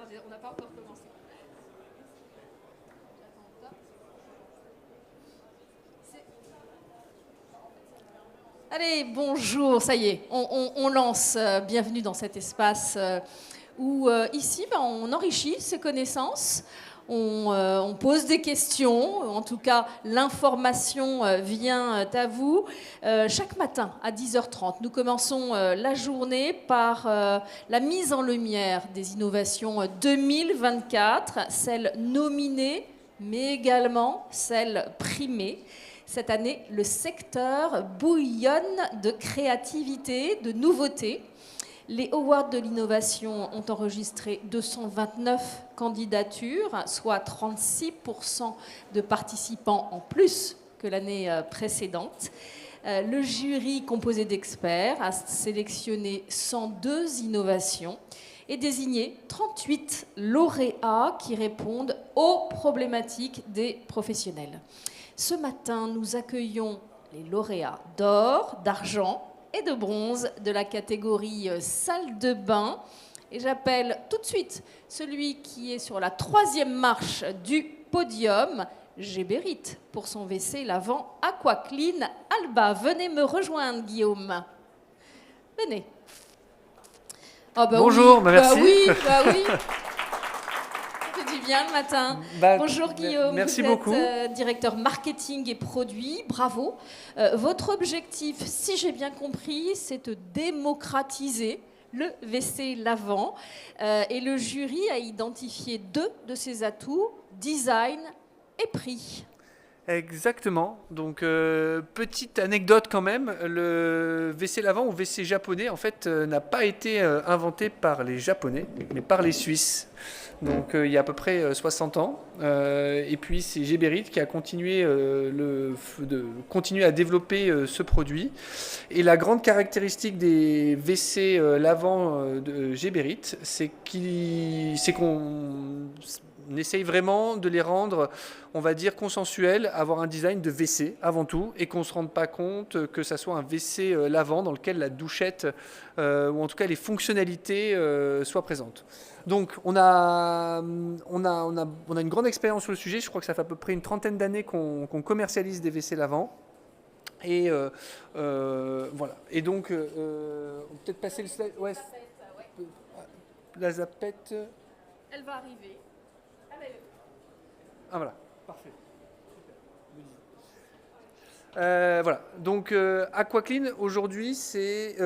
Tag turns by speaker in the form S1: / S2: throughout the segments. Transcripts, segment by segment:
S1: Attendez, on n'a pas encore commencé. Allez, bonjour, ça y est, on lance. Bienvenue dans cet espace où ici, on enrichit ses connaissances, on pose des questions, en tout cas l'information vient à vous. Chaque matin à 10h30, nous commençons la journée par la mise en lumière des innovations 2024, celles nominées, mais également celles primées. Cette année, le secteur bouillonne de créativité, de nouveautés. Les Awards de l'innovation ont enregistré 229 candidatures, soit 36% de participants en plus que l'année précédente. Le jury, composé d'experts, a sélectionné 102 innovations et désigné 38 lauréats qui répondent aux problématiques des professionnels. Ce matin, nous accueillons les lauréats d'or, d'argent et de bronze de la catégorie salle de bain. Et j'appelle tout de suite celui qui est sur la 3e marche du podium, Géberit, pour son WC lavant AquaClean Alba. Venez me rejoindre, Guillaume. Venez.
S2: Oh bah bonjour,
S1: oui,
S2: merci.
S1: Oui. Bien le matin. Bonjour Guillaume,
S2: merci
S1: vous
S2: beaucoup.
S1: êtes directeur marketing et produits, bravo. Votre objectif, si j'ai bien compris, c'est de démocratiser le WC lavant et le jury a identifié 2 de ses atouts, design et prix.
S2: Exactement. Donc, petite anecdote quand même, le WC lavant ou WC japonais, en fait, n'a pas été inventé par les Japonais, mais par les Suisses. Donc, il y a à peu près 60 ans. Et puis, c'est Géberit qui a continué, à développer ce produit. Et la grande caractéristique des WC lavants de Géberit, c'est qu'on essaye vraiment de les rendre, on va dire, consensuels, avoir un design de WC avant tout, et qu'on ne se rende pas compte que ça soit un WC lavant dans lequel la douchette, ou en tout cas les fonctionnalités soient présentes. Donc on a une grande expérience sur le sujet, je crois que ça fait à peu près une trentaine d'années qu'on commercialise des WC lavants. Et voilà. Et donc, on peut peut-être passer le slide. Ouais. La zapette.
S1: Elle va arriver.
S2: Ah voilà, parfait. Voilà, donc AquaClean aujourd'hui c'est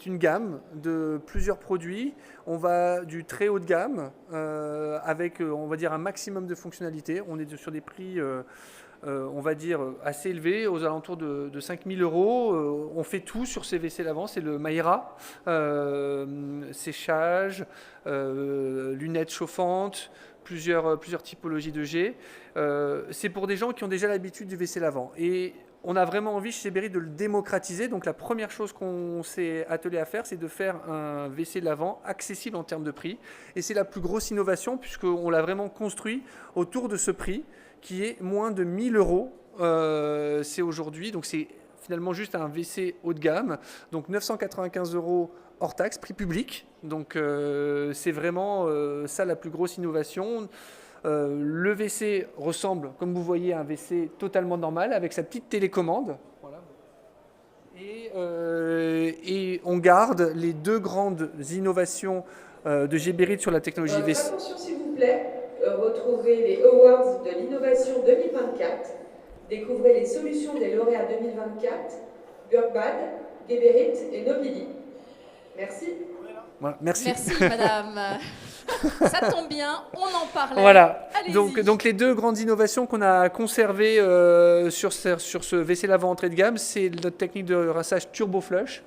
S2: une gamme de plusieurs produits. On va du très haut de gamme avec on va dire un maximum de fonctionnalités. On est sur des prix on va dire assez élevés, aux alentours de 5 000 €. On fait tout sur ces WC lavants, c'est le Maïra, séchage, lunettes chauffantes, plusieurs typologies de jet. C'est pour des gens qui ont déjà l'habitude du WC lavant. Et on a vraiment envie chez Géberit de le démocratiser. Donc la première chose qu'on s'est attelé à faire, c'est de faire un WC lavant accessible en termes de prix. Et c'est la plus grosse innovation puisqu'on l'a vraiment construit autour de ce prix qui est moins de 1 000 €. C'est aujourd'hui, donc c'est finalement juste un WC haut de gamme. Donc 995 € hors taxe, prix public. Donc c'est vraiment ça la plus grosse innovation. Le WC ressemble, comme vous voyez, à un WC totalement normal avec sa petite télécommande. Voilà. Et on garde les 2 grandes innovations de Géberit sur la technologie WC.
S3: Attention s'il vous plaît, retrouvez les Awards de l'innovation 2024. Découvrez les solutions des lauréats 2024, Burkbad, Géberit et Nobili. Merci.
S2: Voilà, merci.
S1: Merci madame. Ça tombe bien, on en parlait.
S2: Voilà, donc les 2 grandes innovations qu'on a conservées sur ce WC lavant entrée de gamme, c'est notre technique de rinçage Turbo Flush.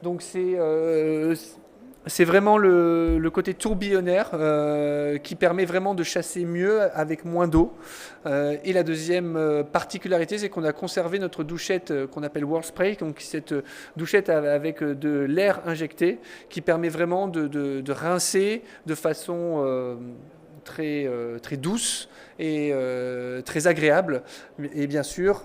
S2: Donc c'est vraiment le côté tourbillonnaire qui permet vraiment de chasser mieux avec moins d'eau. Et la deuxième particularité, c'est qu'on a conservé notre douchette qu'on appelle World Spray, donc cette douchette avec de l'air injecté qui permet vraiment de rincer de façon très douce et très agréable. Et bien sûr,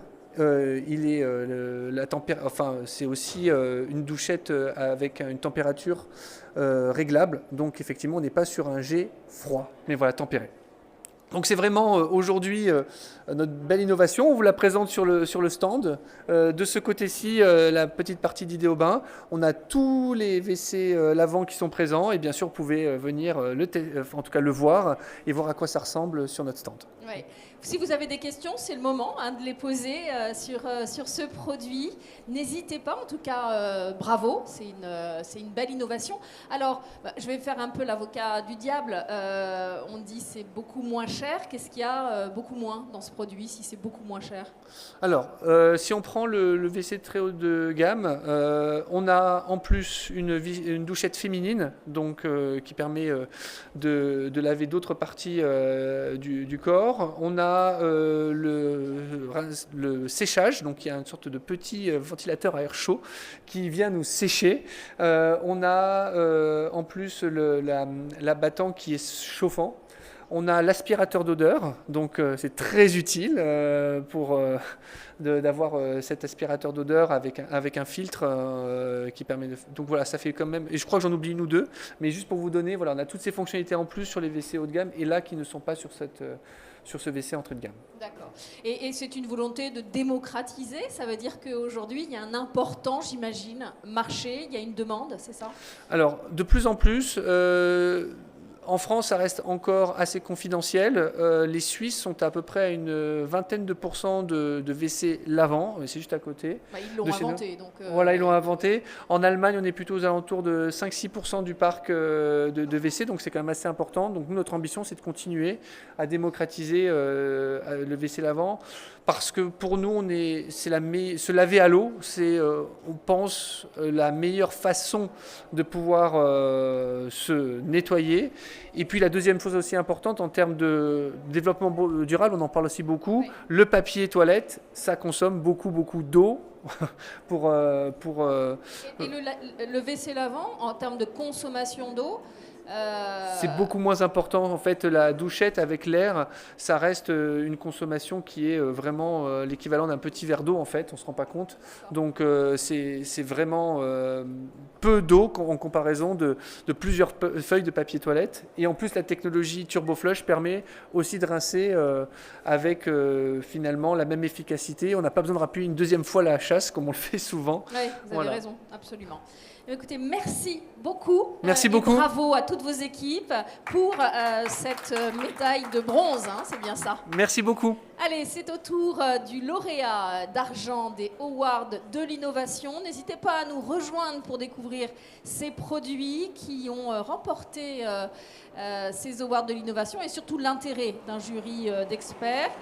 S2: c'est aussi une douchette avec une température réglable. Donc effectivement, on n'est pas sur un jet froid, mais voilà, tempéré. Donc c'est vraiment aujourd'hui notre belle innovation. On vous la présente sur le stand. De ce côté-ci, la petite partie d'Idéobain. On a tous les WC lavants qui sont présents et bien sûr vous pouvez venir le voir et voir à quoi ça ressemble sur notre stand.
S1: Ouais. Si vous avez des questions, c'est le moment de les poser sur ce produit. N'hésitez pas, en tout cas, bravo, c'est une belle innovation. Alors, je vais faire un peu l'avocat du diable. On dit c'est beaucoup moins cher. Qu'est-ce qu'il y a beaucoup moins dans ce produit si c'est beaucoup moins cher?
S2: Alors, si on prend le WC très haut de gamme, on a en plus une douchette féminine donc, qui permet de laver d'autres parties du corps. On a le séchage, donc il y a une sorte de petit ventilateur à air chaud qui vient nous sécher. On a en plus l'abattant qui est chauffant. On a l'aspirateur d'odeur, donc c'est très utile d'avoir cet aspirateur d'odeur avec un filtre qui permet de... Donc voilà, ça fait quand même... Et je crois que j'en oublie une ou deux, mais juste pour vous donner, voilà, on a toutes ces fonctionnalités en plus sur les WC haut de gamme et là qui ne sont pas sur ce WC entrée de gamme.
S1: D'accord. Et c'est une volonté de démocratiser, ça veut dire qu'aujourd'hui, il y a un important, j'imagine, marché, il y a une demande, c'est ça?
S2: Alors, de plus en plus... En France, ça reste encore assez confidentiel. Les Suisses sont à peu près à une vingtaine de % de WC lavants, c'est juste à côté.
S1: Ils l'ont inventé. Donc,
S2: voilà, ils l'ont inventé. En Allemagne, on est plutôt aux alentours de 5-6% du parc de WC, donc c'est quand même assez important. Donc nous, notre ambition, c'est de continuer à démocratiser le WC lavant, parce que pour nous, se laver à l'eau, c'est, on pense, la meilleure façon de pouvoir se nettoyer. Et puis la deuxième chose aussi importante en termes de développement durable, on en parle aussi beaucoup, oui. Le papier toilette, ça consomme beaucoup d'eau. Et
S1: le WC lavant, en termes de consommation d'eau,
S2: c'est beaucoup moins important. En fait, la douchette avec l'air, ça reste une consommation qui est vraiment l'équivalent d'un petit verre d'eau, en fait, on ne se rend pas compte. Donc, c'est vraiment peu d'eau en comparaison de plusieurs feuilles de papier toilette. Et en plus, la technologie Turbo Flush permet aussi de rincer avec finalement la même efficacité. On n'a pas besoin de rappuyer une deuxième fois la chasse, comme on le fait souvent.
S1: Oui, vous avez raison, absolument. Écoutez, merci beaucoup.
S2: Merci beaucoup.
S1: Et bravo à toutes vos équipes pour cette médaille de bronze, hein, c'est bien ça.
S2: Merci beaucoup.
S1: Allez, c'est au tour du lauréat d'argent des Awards de l'innovation. N'hésitez pas à nous rejoindre pour découvrir ces produits qui ont remporté ces Awards de l'innovation et surtout l'intérêt d'un jury d'experts.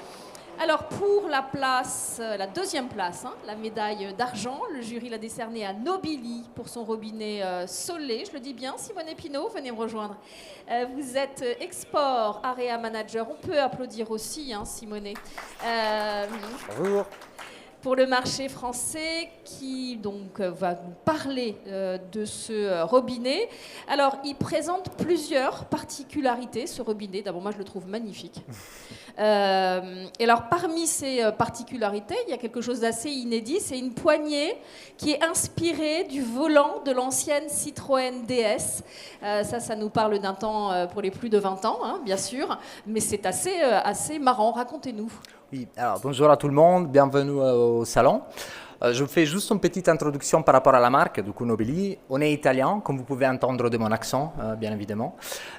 S1: Alors pour la deuxième place, la médaille d'argent, le jury l'a décernée à Nobili pour son robinet Solé. Je le dis bien, Simone Pinault, venez me rejoindre. Vous êtes export area manager. On peut applaudir aussi, Simone.
S4: Bonjour.
S1: Pour le marché français qui donc va nous parler de ce robinet. Alors, il présente plusieurs particularités, ce robinet. D'abord, moi, je le trouve magnifique. Et alors, parmi ces particularités, il y a quelque chose d'assez inédit. C'est une poignée qui est inspirée du volant de l'ancienne Citroën DS. Ça nous parle d'un temps pour les plus de 20 ans, bien sûr. Mais c'est assez marrant. Racontez-nous.
S4: Oui, alors bonjour à tout le monde, bienvenue au salon. Je fais juste une petite introduction par rapport à la marque, du coup Nobili. On est italien, comme vous pouvez entendre de mon accent, bien évidemment.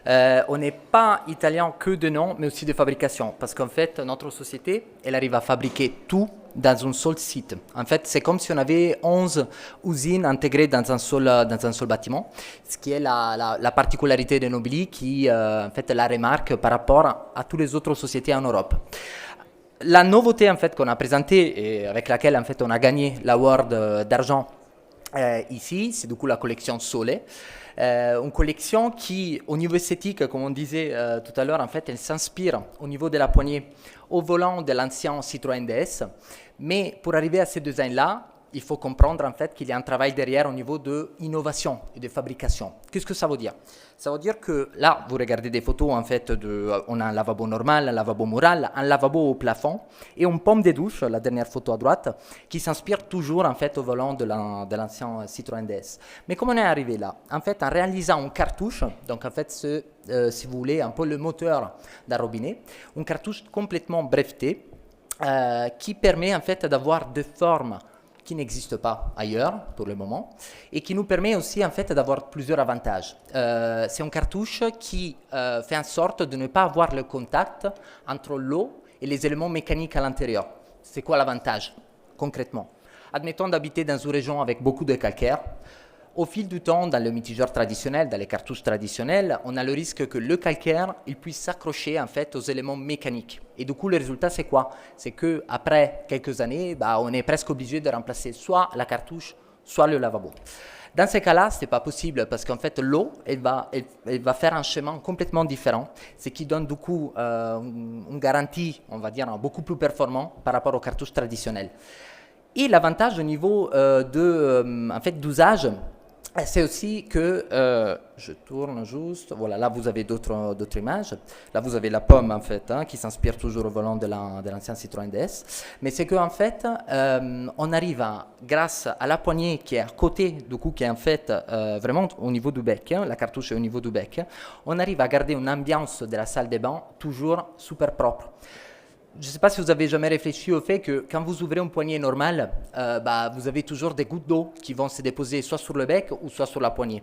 S4: On n'est pas italien que de nom, mais aussi de fabrication, parce qu'en fait, notre société, elle arrive à fabriquer tout dans un seul site. En fait, c'est comme si on avait 11 usines intégrées dans un seul bâtiment, ce qui est la particularité de Nobili, qui en fait la remarque par rapport à toutes les autres sociétés en Europe. La nouveauté en fait qu'on a présentée et avec laquelle en fait on a gagné l'award d'argent ici, c'est du coup la collection Sole, une collection qui au niveau esthétique, comme on disait tout à l'heure, en fait elle s'inspire au niveau de la poignée au volant de l'ancien Citroën DS, mais pour arriver à ce design là, il faut comprendre en fait qu'il y a un travail derrière au niveau de innovation et de fabrication. Qu'est-ce que ça veut dire? Ça veut dire que là, vous regardez des photos en fait on a un lavabo normal, un lavabo mural, un lavabo au plafond et une pomme de douche, la dernière photo à droite, qui s'inspire toujours en fait au volant de l'ancien Citroën DS. Mais comment on est arrivé là? En fait, en réalisant une cartouche, donc en fait si vous voulez un peu le moteur d'un robinet, une cartouche complètement brevetée qui permet en fait d'avoir des formes qui n'existent pas ailleurs pour le moment et qui nous permet aussi en fait d'avoir plusieurs avantages. C'est une cartouche qui fait en sorte de ne pas avoir le contact entre l'eau et les éléments mécaniques à l'intérieur. C'est quoi l'avantage concrètement? Admettons d'habiter dans une région avec beaucoup de calcaire. Au fil du temps, dans le mitigeur traditionnel, dans les cartouches traditionnelles, on a le risque que le calcaire il puisse s'accrocher en fait aux éléments mécaniques. Et du coup, le résultat, c'est quoi? C'est qu'après quelques années, on est presque obligé de remplacer soit la cartouche, soit le lavabo. Dans ces cas-là, ce n'est pas possible parce qu'en fait, l'eau, elle va faire un chemin complètement différent, ce qui donne du coup une garantie, on va dire, beaucoup plus performant par rapport aux cartouches traditionnelles. Et l'avantage au niveau d'usage, c'est aussi que, je tourne juste, voilà, là vous avez d'autres images, là vous avez la pomme en fait, qui s'inspire toujours au volant de l'ancien Citroën DS, mais c'est qu'en fait, on arrive grâce à la poignée qui est à côté, du coup qui est en fait vraiment au niveau du bec, la cartouche est au niveau du bec, on arrive à garder une ambiance de la salle de bain toujours super propre. Je ne sais pas si vous avez jamais réfléchi au fait que quand vous ouvrez une poignée normale, vous avez toujours des gouttes d'eau qui vont se déposer soit sur le bec ou soit sur la poignée.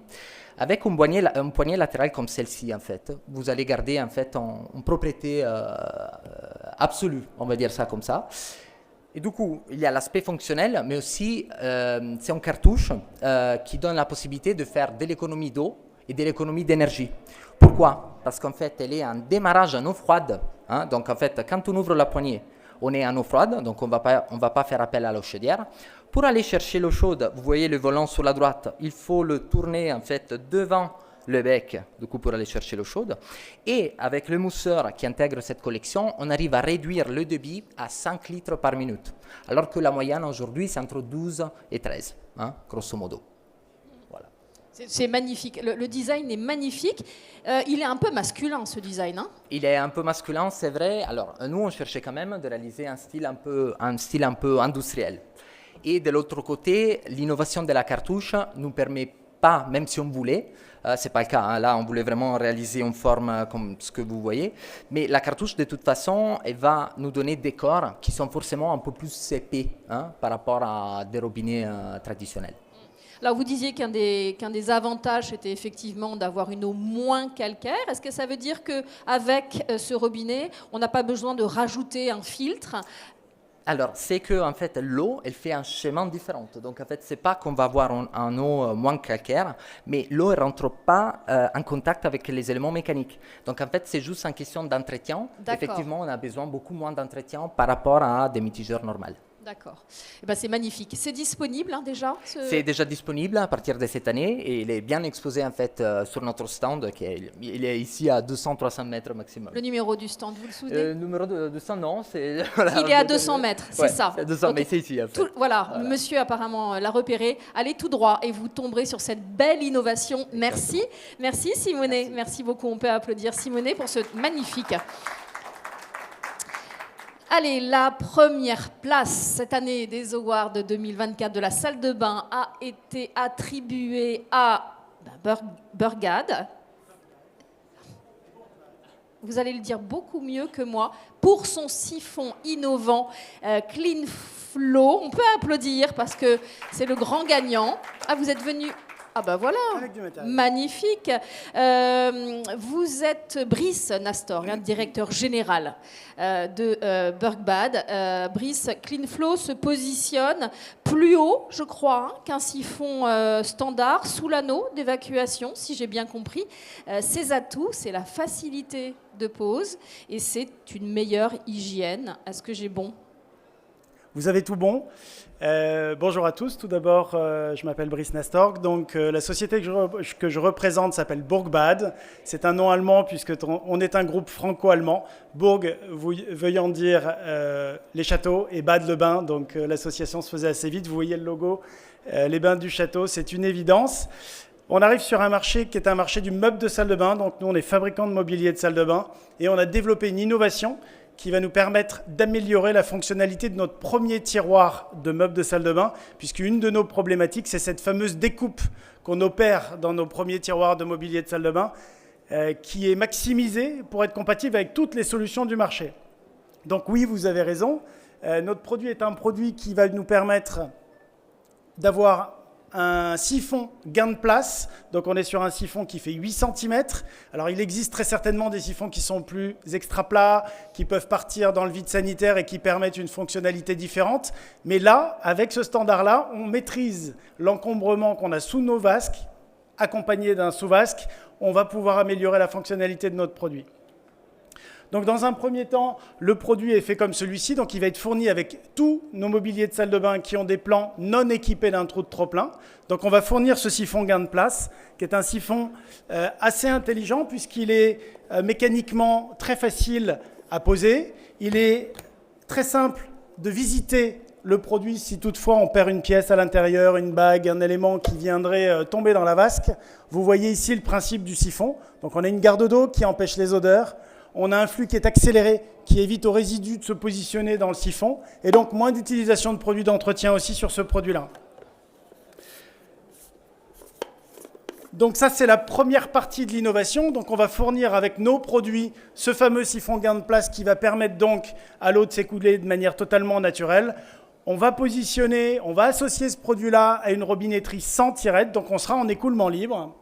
S4: Avec une poignée latérale comme celle-ci, en fait, vous allez garder en fait une propriété absolue, on va dire ça comme ça. Et du coup, il y a l'aspect fonctionnel, mais aussi c'est une cartouche qui donne la possibilité de faire de l'économie d'eau et de l'économie d'énergie. Pourquoi? Parce qu'en fait, elle est en démarrage en eau froide. Donc en fait, quand on ouvre la poignée, on est en eau froide, donc on va pas faire appel à l'eau chaudière. Pour aller chercher l'eau chaude, vous voyez le volant sur la droite, il faut le tourner en fait devant le bec, du coup pour aller chercher l'eau chaude. Et avec le mousseur qui intègre cette collection, on arrive à réduire le débit à 5 litres par minute, alors que la moyenne aujourd'hui c'est entre 12 et 13, grosso modo.
S1: C'est magnifique. Le design est magnifique. Il est un peu masculin, ce design.
S4: Il est un peu masculin, c'est vrai. Alors, nous, on cherchait quand même de réaliser un style un peu industriel. Et de l'autre côté, l'innovation de la cartouche ne nous permet pas, même si on voulait, ce n'est pas le cas. Là, on voulait vraiment réaliser une forme comme ce que vous voyez. Mais la cartouche, de toute façon, elle va nous donner des corps qui sont forcément un peu plus épais par rapport à des robinets traditionnels.
S1: Alors, vous disiez qu'un des avantages, c'était effectivement d'avoir une eau moins calcaire. Est-ce que ça veut dire qu'avec ce robinet, on n'a pas besoin de rajouter un filtre?
S4: Alors, c'est que en fait, l'eau, elle fait un chemin différent. Donc, en fait, c'est pas qu'on va avoir une eau moins calcaire, mais l'eau ne rentre pas en contact avec les éléments mécaniques. Donc, en fait, c'est juste une question d'entretien. Effectivement, on a besoin beaucoup moins d'entretien par rapport à des mitigeurs normaux.
S1: D'accord. C'est magnifique. C'est disponible déjà
S4: C'est déjà disponible à partir de cette année et il est bien exposé en fait sur notre stand. Il est ici à 200-300 mètres maximum.
S1: Le numéro du stand, vous le souvenez?
S4: Le numéro de stand, non.
S1: Il est à 200 mètres, c'est ça.
S4: 200, okay. Mais c'est ici. En fait.
S1: Voilà, monsieur apparemment l'a repéré. Allez tout droit et vous tomberez sur cette belle innovation. Merci. Merci Simonet. Merci beaucoup. On peut applaudir Simonet pour ce magnifique. Allez, la première place cette année des Awards 2024 de la salle de bain a été attribuée à Burgad. Vous allez le dire beaucoup mieux que moi, pour son siphon innovant Clean Flow. On peut applaudir parce que c'est le grand gagnant. Ah, vous êtes venu... Ah ben voilà, magnifique. Vous êtes Brice Nastor, directeur général de Burgbad. Brice, Clean Flow se positionne plus haut, je crois, qu'un siphon standard, sous l'anneau d'évacuation, si j'ai bien compris. Ses atouts, c'est la facilité de pose et c'est une meilleure hygiène. Est-ce que j'ai bon ?
S5: Vous avez tout bon. Bonjour à tous. Tout d'abord, je m'appelle Brice Nastorg. Donc, la société que je représente s'appelle Burgbad. C'est un nom allemand puisqu'on est un groupe franco-allemand. Burg veuillant dire les châteaux et Bad le bain. Donc, l'association se faisait assez vite. Vous voyez le logo, les bains du château, c'est une évidence. On arrive sur un marché qui est un marché du meuble de salle de bain. Donc, nous, on est fabricant de mobilier de salle de bain et on a développé une innovation qui va nous permettre d'améliorer la fonctionnalité de notre premier tiroir de meubles de salle de bain, puisqu'une de nos problématiques, c'est cette fameuse découpe qu'on opère dans nos premiers tiroirs de mobilier de salle de bain, qui est maximisée pour être compatible avec toutes les solutions du marché. Donc oui, vous avez raison, notre produit est un produit qui va nous permettre d'avoir un siphon gain de place, donc on est sur un siphon qui fait 8 cm. Alors il existe très certainement des siphons qui sont plus extra plats, qui peuvent partir dans le vide sanitaire et qui permettent une fonctionnalité différente. Mais là, avec ce standard-là, on maîtrise l'encombrement qu'on a sous nos vasques, accompagné d'un sous-vasque. On va pouvoir améliorer la fonctionnalité de notre produit. Donc dans un premier temps, le produit est fait comme celui-ci, donc il va être fourni avec tous nos mobiliers de salle de bain qui ont des plans non équipés d'un trou de trop-plein. Donc on va fournir ce siphon gain de place, qui est un siphon assez intelligent puisqu'il est mécaniquement très facile à poser. Il est très simple de visiter le produit si toutefois on perd une pièce à l'intérieur, une bague, un élément qui viendrait tomber dans la vasque. Vous voyez ici le principe du siphon. Donc on a une garde d'eau qui empêche les odeurs. On a un flux qui est accéléré, qui évite aux résidus de se positionner dans le siphon, et donc moins d'utilisation de produits d'entretien aussi sur ce produit-là. Donc ça, c'est la première partie de l'innovation. Donc on va fournir avec nos produits ce fameux siphon gain de place qui va permettre donc à l'eau de s'écouler de manière totalement naturelle. On va positionner, on va associer ce produit-là à une robinetterie sans tirette, donc on sera en écoulement libre.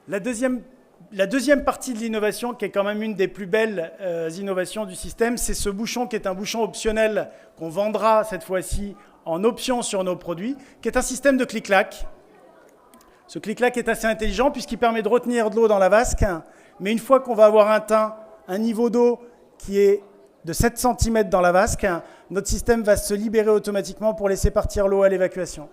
S5: La deuxième partie de l'innovation, qui est quand même une des plus belles innovations du système, c'est ce bouchon qui est un bouchon optionnel qu'on vendra cette fois-ci en option sur nos produits, qui est un système de clic-clac. Ce clic-clac est assez intelligent puisqu'il permet de retenir de l'eau dans la vasque, mais une fois qu'on va avoir atteint un niveau d'eau qui est de 7 cm dans la vasque, notre système va se libérer automatiquement pour laisser partir l'eau à l'évacuation.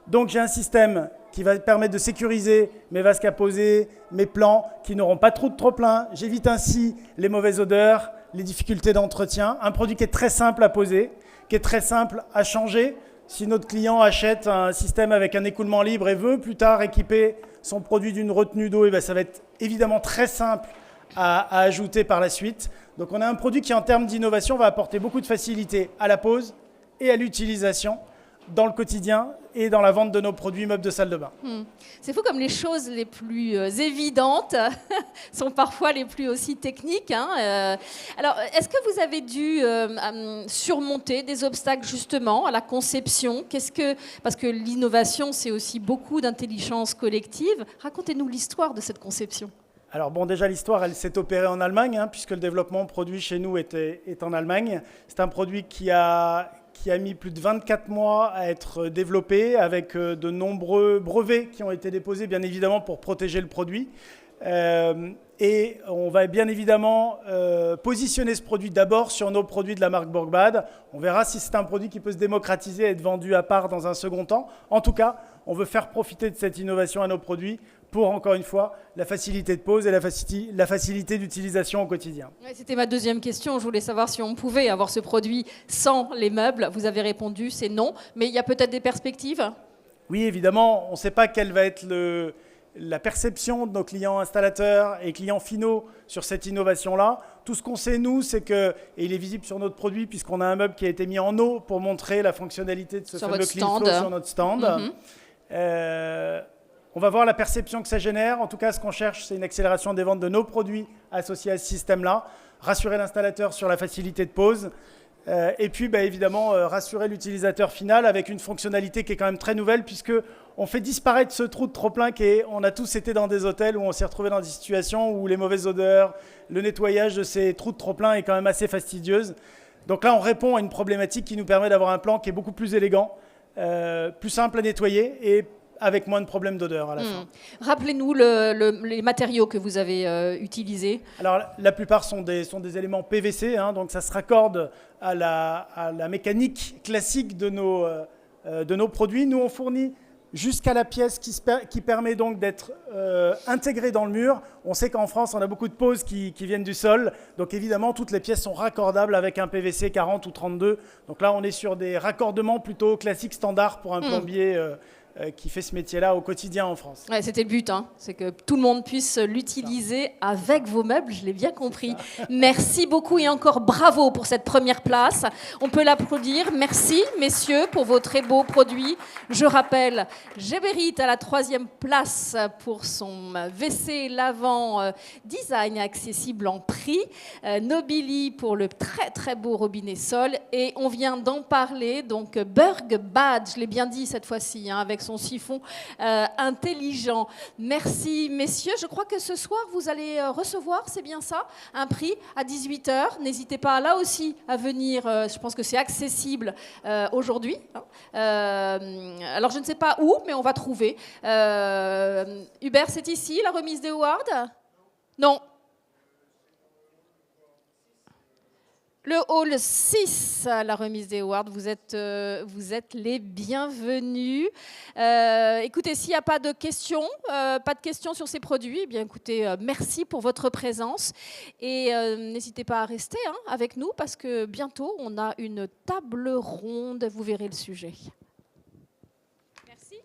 S5: Donc j'ai un système qui va permettre de sécuriser mes vasques à poser, mes plans qui n'auront pas trop de trop-plein. J'évite ainsi les mauvaises odeurs, les difficultés d'entretien. Un produit qui est très simple à poser, qui est très simple à changer. Si notre client achète un système avec un écoulement libre et veut plus tard équiper son produit d'une retenue d'eau, ça va être évidemment très simple à ajouter par la suite. Donc on a un produit qui, en termes d'innovation, va apporter beaucoup de facilité à la pose et à l'utilisation dans le quotidien et dans la vente de nos produits meubles de salle de bain.
S1: C'est fou comme les choses les plus évidentes sont parfois les plus aussi techniques. Alors, est-ce que vous avez dû surmonter des obstacles justement à la conception ? Parce que l'innovation, c'est aussi beaucoup d'intelligence collective. Racontez-nous l'histoire de cette conception.
S5: Alors bon, déjà l'histoire, elle s'est opérée en Allemagne, puisque le développement produit chez nous est en Allemagne. C'est un produit qui a mis plus de 24 mois à être développé, avec de nombreux brevets qui ont été déposés, bien évidemment, pour protéger le produit. Et on va bien évidemment positionner ce produit d'abord sur nos produits de la marque Burgbad. On verra si c'est un produit qui peut se démocratiser et être vendu à part dans un second temps. En tout cas, on veut faire profiter de cette innovation à nos produits pour, encore une fois, la facilité de pose et la facilité d'utilisation au quotidien.
S1: C'était ma deuxième question. Je voulais savoir si on pouvait avoir ce produit sans les meubles. Vous avez répondu, c'est non. Mais il y a peut-être des perspectives ?
S5: Oui, évidemment. On ne sait pas quelle va être la perception de nos clients installateurs et clients finaux sur cette innovation-là. Tout ce qu'on sait, nous, c'est que, et il est visible sur notre produit, puisqu'on a un meuble qui a été mis en eau pour montrer la fonctionnalité de ce fameux clean flow sur notre stand. On va voir la perception que ça génère. En tout cas, ce qu'on cherche, c'est une accélération des ventes de nos produits associés à ce système-là, rassurer l'installateur sur la facilité de pose, et puis évidemment rassurer l'utilisateur final avec une fonctionnalité qui est quand même très nouvelle, puisqu'on fait disparaître ce trou de trop-plein on a tous été dans des hôtels où on s'est retrouvé dans des situations où les mauvaises odeurs, le nettoyage de ces trous de trop-plein est quand même assez fastidieuse. Donc là, on répond à une problématique qui nous permet d'avoir un plan qui est beaucoup plus élégant, plus simple à nettoyer et avec moins de problèmes d'odeur à la fin.
S1: Rappelez-nous les matériaux que vous avez utilisés.
S5: Alors la plupart sont des éléments PVC, hein, donc ça se raccorde à la mécanique classique de nos produits. Nous on fournit jusqu'à la pièce qui permet donc d'être intégrée dans le mur. On sait qu'en France, on a beaucoup de poses qui viennent du sol. Donc évidemment, toutes les pièces sont raccordables avec un PVC 40 ou 32. Donc là, on est sur des raccordements plutôt classiques standards pour un plombier qui fait ce métier-là au quotidien en France.
S1: Ouais, c'était le but, hein. C'est que tout le monde puisse l'utiliser avec vos meubles, je l'ai bien compris. Merci beaucoup et encore bravo pour cette première place. On peut l'applaudir. Merci, messieurs, pour vos très beaux produits. Je rappelle, Geberit à la 3e place pour son WC lavant design accessible en prix. Nobili pour le très très beau robinet sol. Et on vient d'en parler, donc Burgbad, je l'ai bien dit cette fois-ci, hein, avec son siphon intelligent. Merci, messieurs. Je crois que ce soir, vous allez recevoir, c'est bien ça, un prix à 18h. N'hésitez pas là aussi à venir. Je pense que c'est accessible aujourd'hui. Alors, je ne sais pas où, mais on va trouver. Hubert, c'est ici, la remise des awards? Non. Le hall 6, la remise des awards, vous êtes les bienvenus. Écoutez, s'il n'y a pas de questions, sur ces produits, eh bien, écoutez, merci pour votre présence. Et n'hésitez pas à rester avec nous parce que bientôt, on a une table ronde. Vous verrez le sujet. Merci.